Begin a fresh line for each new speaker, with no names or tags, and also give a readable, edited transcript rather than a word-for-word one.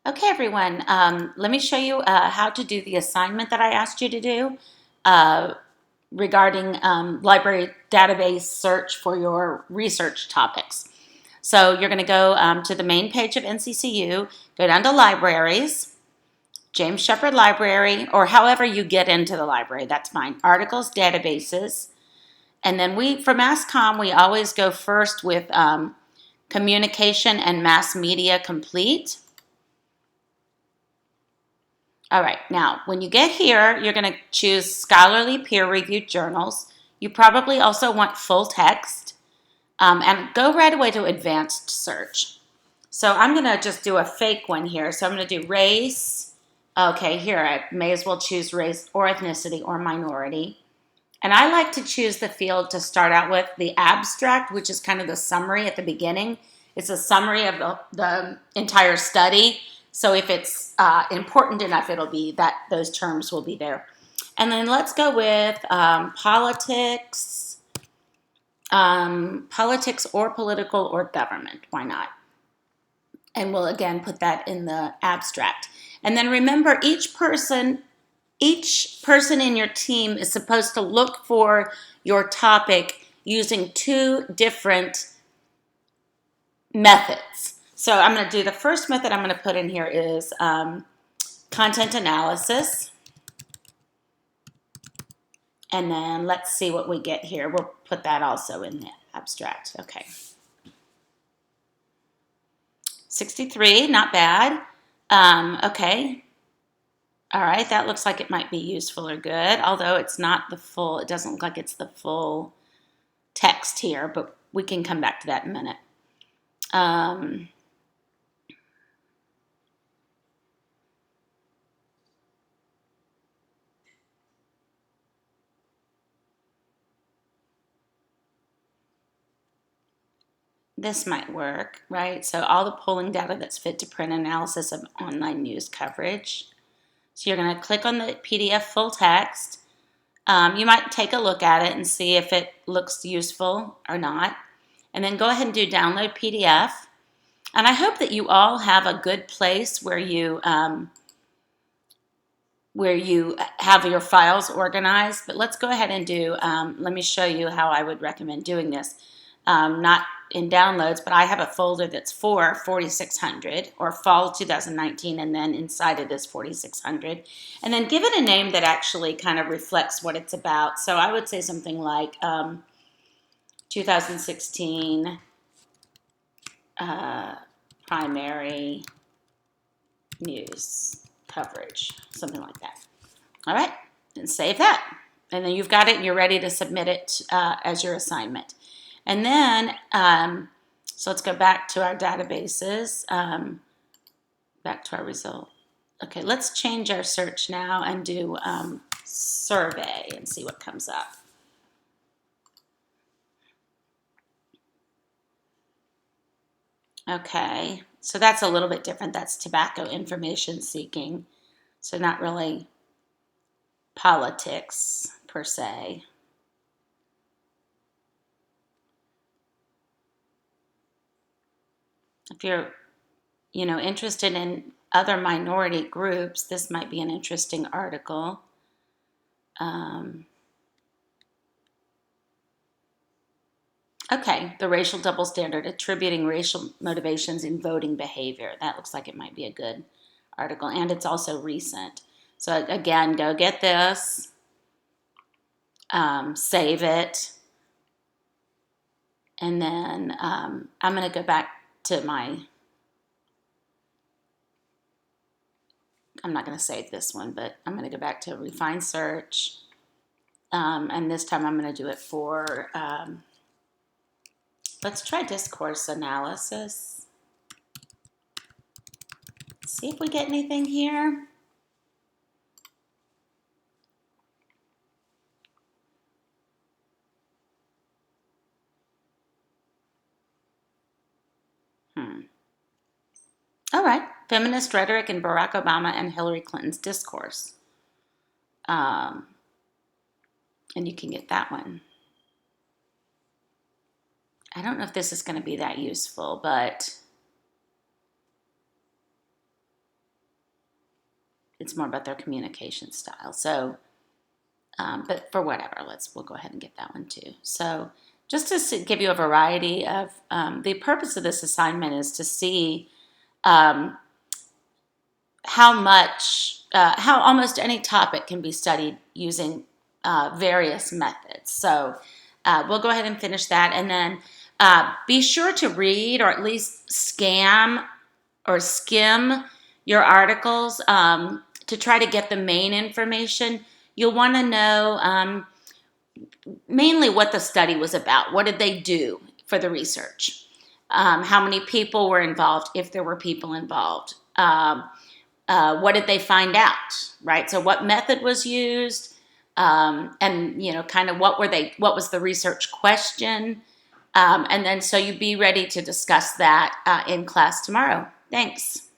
Okay, everyone, let me show you how to do the assignment that I asked you to do uh, regarding library database search for your research topics. So you're going to go to the main page of NCCU, go down to libraries, James Shepherd Library, or however you get into the library, that's fine. Articles, databases, and then for Mass Comm, we always go first with communication and mass media complete. All right, now when you get here, you're going to choose scholarly peer-reviewed journals. You probably also want full text, and go right away to advanced search. So I'm going to just do a fake one here. So I'm going to do race. Okay, here I may as well choose race or ethnicity or minority. And I like to choose the field to start out with, the abstract, which is kind of the summary at the beginning. It's a summary of the entire study. So if it's important enough, it'll be that those terms will be there. And then let's go with politics, politics or political or government. Why not? And we'll again put that in the abstract. And then remember, each person in your team is supposed to look for your topic using two different methods. So I'm going to do the first method I'm going to put in here is content analysis. And then let's see what we get here. We'll put that also in the abstract. Okay. 63, not bad. Okay. All right, that looks like it might be useful or good, although it's not the full, it doesn't look like it's the full text here, but we can come back to that in a minute. This might work, right? So all the polling data that's fit to print analysis of online news coverage. So you're going to click on the PDF full text. You might take a look at it and see if it looks useful or not. And then go ahead and do download PDF. And I hope that you all have a good place where you have your files organized. But let's go ahead and do, let me show you how I would recommend doing this. Not in downloads, but I have a folder that's for 4600 or fall 2019, and then inside it is 4600. And then give it a name that actually kind of reflects what it's about. So I would say something like 2016 primary news coverage, something like that. All right, and save that. And then you've got it and you're ready to submit it as your assignment. And then, so let's go back to our databases, back to our result. Okay, let's change our search now and do survey and see what comes up. Okay, so that's a little bit different. That's tobacco information seeking. So not really politics per se. If you're, interested in other minority groups, this might be an interesting article. Okay, the racial double standard, attributing racial motivations in voting behavior. That looks like it might be a good article, and it's also recent. So again, go get this, save it, and then I'm going to go back to I'm not going to save this one, but I'm going to go back to refine search, and this time I'm going to do it for, let's try discourse analysis. See if we get anything here. All right, feminist rhetoric in Barack Obama and Hillary Clinton's discourse. And you can get that one. I don't know if this is going to be that useful, but it's more about their communication style. So, but for whatever, we'll go ahead and get that one too. So just to give you a variety of, the purpose of this assignment is to see how almost any topic can be studied using various methods. So we'll go ahead and finish that. And then be sure to read or at least skim your articles to try to get the main information. You'll want to know mainly what the study was about. What did they do for the research? How many people were involved, if there were people involved? What did they find out, right? So what method was used? And, kind of what was the research question? And then so you be ready to discuss that in class tomorrow. Thanks.